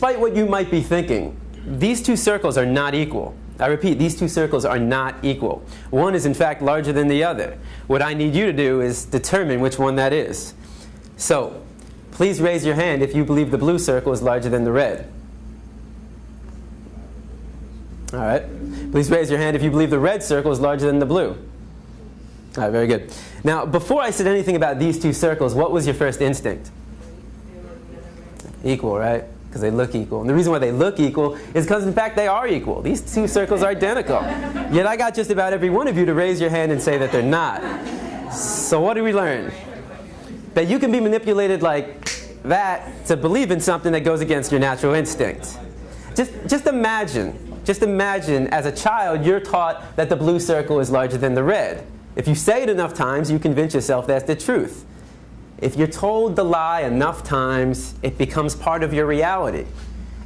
despite what you might be thinking, these two circles are not equal. I repeat, these two circles are not equal. One is in fact larger than the other. What I need you to do is determine which one that is. So, please raise your hand if you believe the blue circle is larger than the red. All right. Please raise your hand if you believe the red circle is larger than the blue. All right, very good. Now, before I said anything about these two circles, what was your first instinct? Equal, right? Because they look equal. And the reason why they look equal is because, in fact, they are equal. These two circles are identical. Yet I got just about every one of you to raise your hand and say that they're not. So what do we learn? That you can be manipulated like that to believe in something that goes against your natural instinct. Just imagine as a child you're taught that the blue circle is larger than the red. If you say it enough times, you convince yourself that's the truth. If you're told the lie enough times, it becomes part of your reality.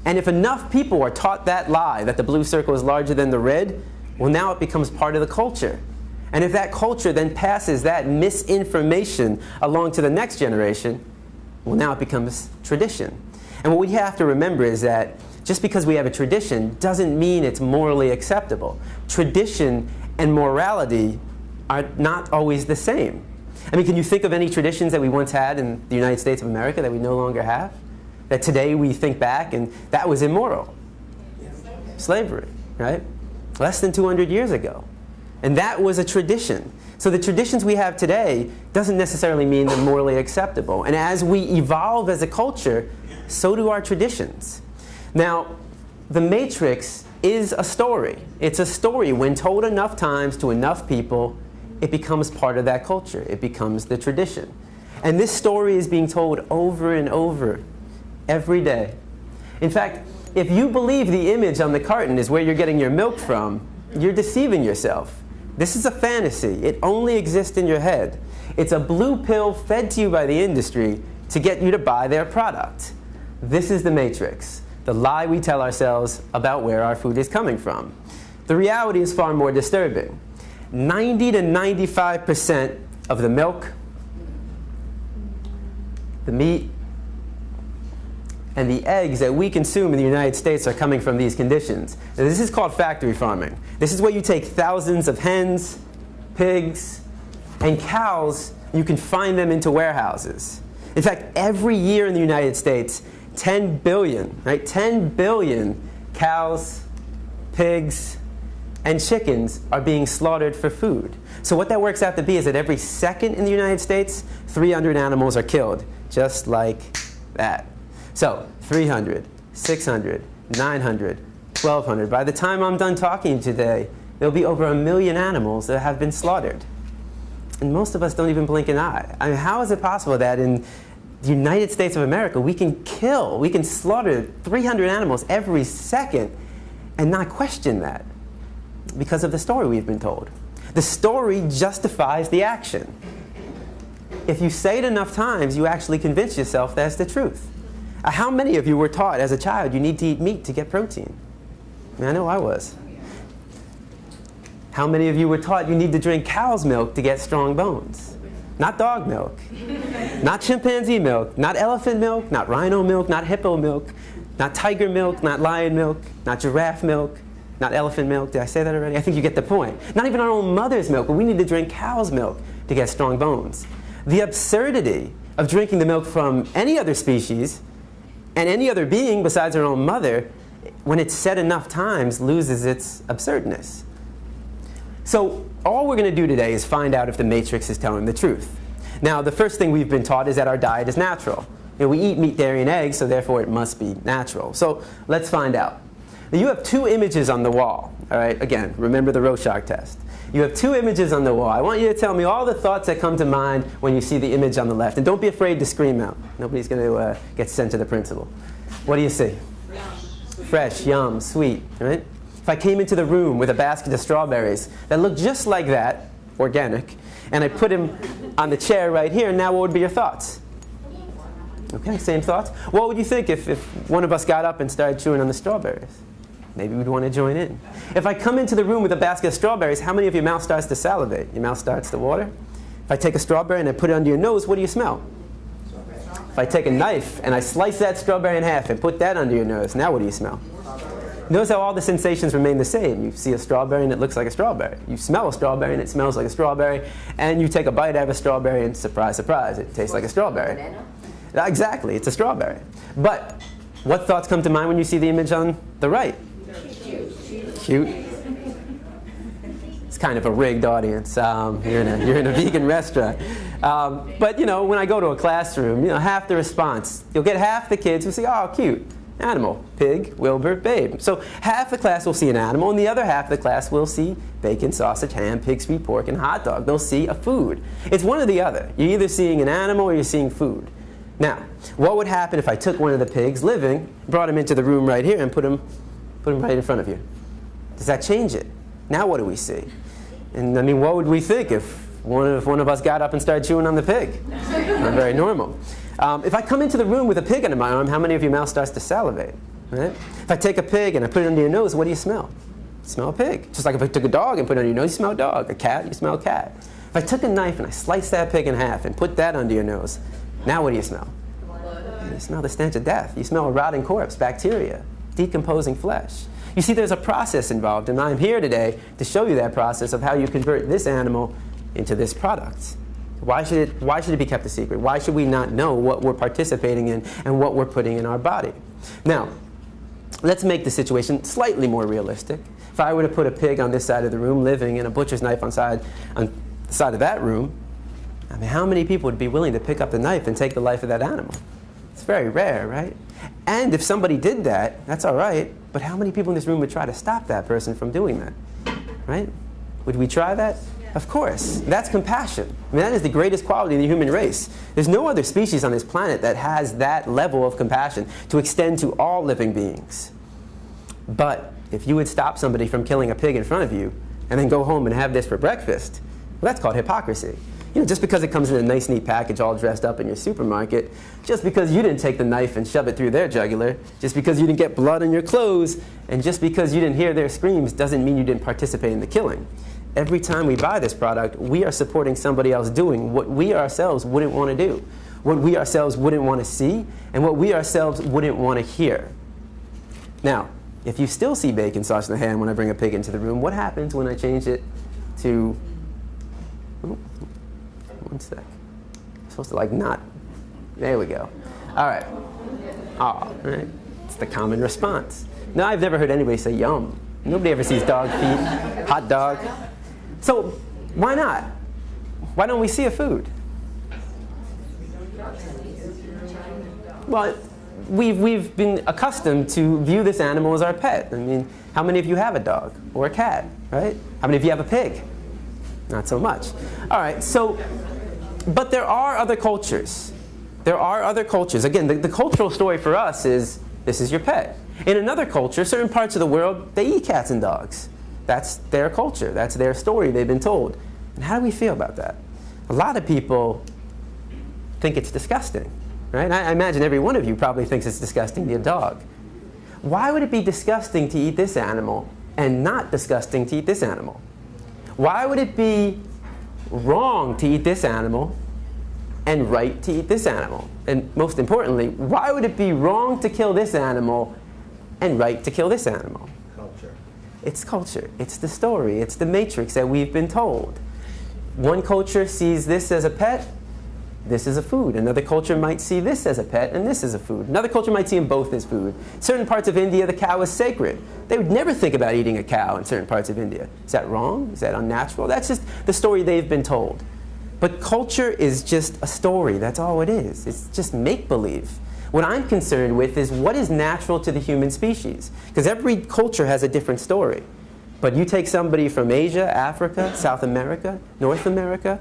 And if enough people are taught that lie, that the blue circle is larger than the red, well, now it becomes part of the culture. And if that culture then passes that misinformation along to the next generation, well, now it becomes tradition. And what we have to remember is that just because we have a tradition doesn't mean it's morally acceptable. Tradition and morality are not always the same. I mean, can you think of any traditions that we once had in the United States of America that we no longer have? That today we think back and that was immoral? Slavery, right? Less than 200 years ago. And that was a tradition. So the traditions we have today doesn't necessarily mean they're morally acceptable. And as we evolve as a culture, so do our traditions. Now, the Matrix is a story. It's a story. When told enough times to enough people, it becomes part of that culture. It becomes the tradition. And this story is being told over and over every day. In fact, if you believe the image on the carton is where you're getting your milk from, you're deceiving yourself. This is a fantasy. It only exists in your head. It's a blue pill fed to you by the industry to get you to buy their product. This is the Matrix, the lie we tell ourselves about where our food is coming from. The reality is far more disturbing. 90 to 95% of the milk, the meat, and the eggs that we consume in the United States are coming from these conditions. Now, this is called factory farming. This is where you take thousands of hens, pigs, and cows, you confine them into warehouses. In fact, every year in the United States, 10 billion, right? 10 billion cows, pigs, and chickens are being slaughtered for food. So what that works out to be is that every second in the United States, 300 animals are killed, just like that. So 300, 600, 900, 1,200. By the time I'm done talking today, there'll be over 1 million animals that have been slaughtered. And most of us don't even blink an eye. I mean, how is it possible that in the United States of America we can slaughter 300 animals every second and not question that? Because of the story we've been told. The story justifies the action. If you say it enough times, you actually convince yourself that's the truth. How many of you were taught as a child you need to eat meat to get protein? I mean, I know I was. How many of you were taught you need to drink cow's milk to get strong bones? Not dog milk, not chimpanzee milk, not elephant milk, not rhino milk, not hippo milk, not tiger milk, not lion milk, not giraffe milk, not elephant milk. Did I say that already? I think you get the point. Not even our own mother's milk, but we need to drink cow's milk to get strong bones. The absurdity of drinking the milk from any other species and any other being besides our own mother, when it's said enough times, loses its absurdness. So all we're going to do today is find out if the Matrix is telling the truth. Now, the first thing we've been taught is that our diet is natural. You know, we eat meat, dairy, and eggs, so therefore it must be natural. So let's find out. Now, you have two images on the wall. All right, again, remember the Rorschach test. You have two images on the wall. I want you to tell me all the thoughts that come to mind when you see the image on the left. And don't be afraid to scream out. Nobody's going to get sent to the principal. What do you see? Fresh, yum, sweet, right? If I came into the room with a basket of strawberries that looked just like that, organic, and I put him on the chair right here, now what would be your thoughts? Okay, same thoughts. What would you think if one of us got up and started chewing on the strawberries? Maybe we'd want to join in. If I come into the room with a basket of strawberries, how many of your mouth starts to salivate? Your mouth starts to water? If I take a strawberry and I put it under your nose, what do you smell? If I take a knife and I slice that strawberry in half and put that under your nose, now what do you smell? Notice how all the sensations remain the same. You see a strawberry and it looks like a strawberry. You smell a strawberry and it smells like a strawberry. And you take a bite out of a strawberry and surprise, surprise, it tastes like a strawberry. Banana? Exactly, it's a strawberry. But what thoughts come to mind when you see the image on the right? Cute. It's kind of a rigged audience. You're in a vegan restaurant. But you know, when I go to a classroom, you know, half the response, you'll get half the kids who say, "Oh, cute. Animal, pig, Wilbur, babe." So half the class will see an animal, and the other half of the class will see bacon, sausage, ham, pig, sweet pork, and hot dog. They'll see a food. It's one or the other. You're either seeing an animal or you're seeing food. Now, what would happen if I took one of the pigs living, brought him into the room right here, and put him right in front of you? Does that change it? Now what do we see? And I mean, what would we think if one of us got up and started chewing on the pig? Not very normal. If I come into the room with a pig under my arm, how many of your mouth starts to salivate? Right? If I take a pig and I put it under your nose, what do you smell? You smell a pig. Just like if I took a dog and put it under your nose, you smell a dog. A cat, you smell a cat. If I took a knife and I sliced that pig in half and put that under your nose, now what do you smell? You smell the stench of death. You smell a rotting corpse, bacteria, decomposing flesh. You see, there's a process involved, and I'm here today to show you that process of how you convert this animal into this product. Why should it be kept a secret? Why should we not know what we're participating in and what we're putting in our body? Now, let's make the situation slightly more realistic. If I were to put a pig on this side of the room living and a butcher's knife on the side of that room, I mean, how many people would be willing to pick up the knife and take the life of that animal? It's very rare, right? And if somebody did that, that's all right, but how many people in this room would try to stop that person from doing that, right? Would we try that? Of course. That's compassion. I mean, that is the greatest quality of the human race. There's no other species on this planet that has that level of compassion to extend to all living beings. But if you would stop somebody from killing a pig in front of you and then go home and have this for breakfast, well, that's called hypocrisy. You know, just because it comes in a nice, neat package all dressed up in your supermarket, just because you didn't take the knife and shove it through their jugular, just because you didn't get blood on your clothes, and just because you didn't hear their screams doesn't mean you didn't participate in the killing. Every time we buy this product, we are supporting somebody else doing what we ourselves wouldn't want to do, what we ourselves wouldn't want to see, and what we ourselves wouldn't want to hear. Now, if you still see bacon, sausage, and ham when I bring a pig into the room, what happens when I change it to... One sec. I'm supposed to like not. There we go. All right. Ah, right. It's the common response. Now, I've never heard anybody say yum. Nobody ever sees dog feet, hot dog. So why not? Why don't we see a food? Well, we've been accustomed to view this animal as our pet. I mean, how many of you have a dog or a cat, right? How many of you have a pig? Not so much. All right, so, but there are other cultures. There are other cultures. Again, the cultural story for us is, this is your pet. In another culture, certain parts of the world, they eat cats and dogs. That's their culture. That's their story they've been told. And how do we feel about that? A lot of people think it's disgusting, right? I imagine every one of you probably thinks it's disgusting to eat a dog. Why would it be disgusting to eat this animal and not disgusting to eat this animal? Why would it be wrong to eat this animal and right to eat this animal? And most importantly, why would it be wrong to kill this animal and right to kill this animal? Culture. It's culture. It's the story. It's the matrix that we've been told. One culture sees this as a pet, this is a food. Another culture might see this as a pet, and this as a food. Another culture might see them both as food. Certain parts of India, the cow is sacred. They would never think about eating a cow in certain parts of India. Is that wrong? Is that unnatural? That's just the story they've been told. But culture is just a story. That's all it is. It's just make-believe. What I'm concerned with is what is natural to the human species. Because every culture has a different story. But you take somebody from Asia, Africa, South America, North America,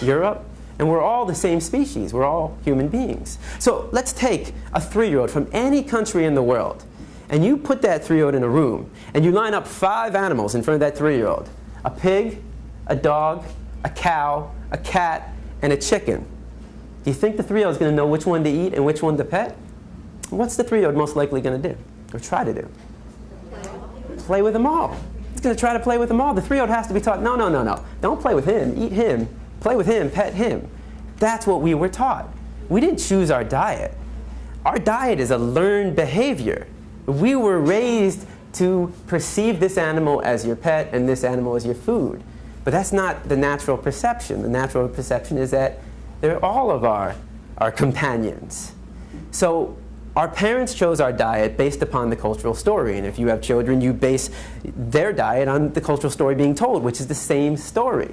Europe, and we're all the same species. We're all human beings. So let's take a 3-year-old from any country in the world, and you put that 3-year-old in a room, and you line up 5 animals in front of that 3-year-old. A pig, a dog, a cow, a cat, and a chicken. Do you think the 3-year-old is going to know which one to eat and which one to pet? What's the 3-year-old most likely going to do, or try to do? Play with them all. It's going to try to play with them all. The 3-year-old has to be taught, no, no, no, no. Don't play with him. Eat him. Play with him. Pet him. That's what we were taught. we didn't choose our diet. Our diet is a learned behavior. We were raised to perceive this animal as your pet and this animal as your food. But that's not the natural perception. The natural perception is that they're all of our companions. So our parents chose our diet based upon the cultural story. And if you have children, you base their diet on the cultural story being told, which is the same story.